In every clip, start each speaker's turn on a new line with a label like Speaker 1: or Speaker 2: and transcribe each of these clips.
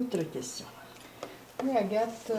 Speaker 1: Autre question.
Speaker 2: Oui, Agathe,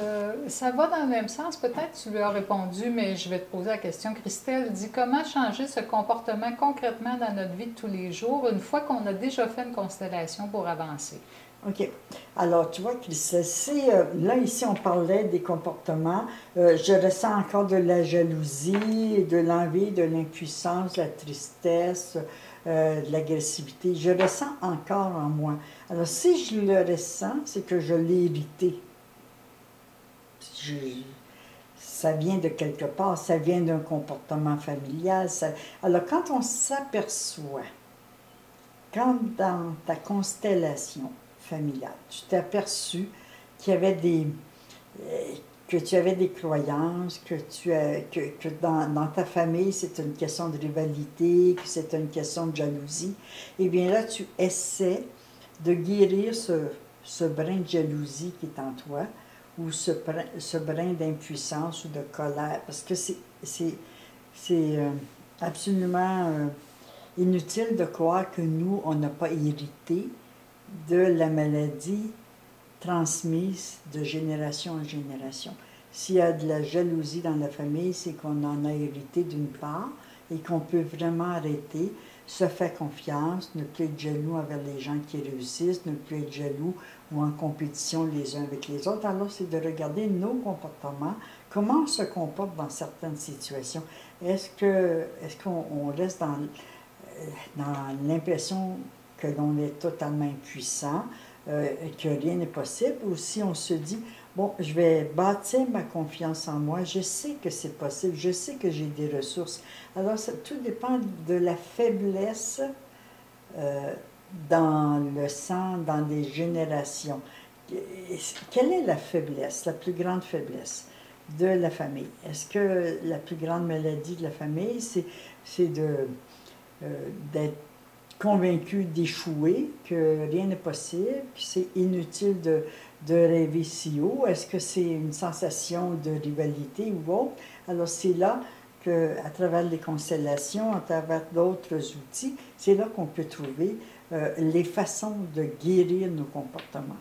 Speaker 2: ça va dans le même sens. Peut-être tu lui as répondu, mais je vais te poser la question. Christelle dit comment changer ce comportement concrètement dans notre vie de tous les jours une fois qu'on a déjà fait une constellation pour avancer?
Speaker 1: OK. Alors, tu vois, Christelle, là, ici, on parlait des comportements. Je ressens encore de la jalousie, de l'envie, de l'impuissance, de la tristesse, de l'agressivité. Je ressens encore en moi. Alors, si je le ressens, c'est que je l'ai hérité. Je- Ça vient de quelque part, ça vient d'un comportement familial. Alors, quand on s'aperçoit, quand dans ta constellation familiale, tu t'es aperçu qu'il y avait euh, que tu avais des croyances, que dans ta famille, c'est une question de rivalité, que c'est une question de jalousie, eh bien là, tu essaies de guérir ce brin de jalousie qui est en toi, ou ce brin d'impuissance ou de colère, parce que c'est absolument inutile de croire que nous, on n'a pas hérité de la maladie transmise de génération en génération. S'il y a de la jalousie dans la famille, c'est qu'on en a hérité d'une part et qu'on peut vraiment arrêter, se faire confiance, ne plus être jaloux envers les gens qui réussissent, ne plus être jaloux ou en compétition les uns avec les autres. Alors, c'est de regarder nos comportements, comment on se comporte dans certaines situations. Est-ce qu'on reste dans l'impression que l'on est totalement impuissant, que rien n'est possible, ou si on se dit, bon, je vais bâtir ma confiance en moi, je sais que c'est possible, je sais que j'ai des ressources. Alors, tout dépend de la faiblesse dans le sang, dans les générations. Quelle est la faiblesse, la plus grande faiblesse de la famille? Est-ce que la plus grande maladie de la famille, c'est d'être convaincu d'échouer, que rien n'est possible, que c'est inutile de rêver si haut? Est-ce que c'est une sensation de rivalité ou autre? Alors c'est là qu'à travers les constellations, à travers d'autres outils, c'est là qu'on peut trouver les façons de guérir nos comportements.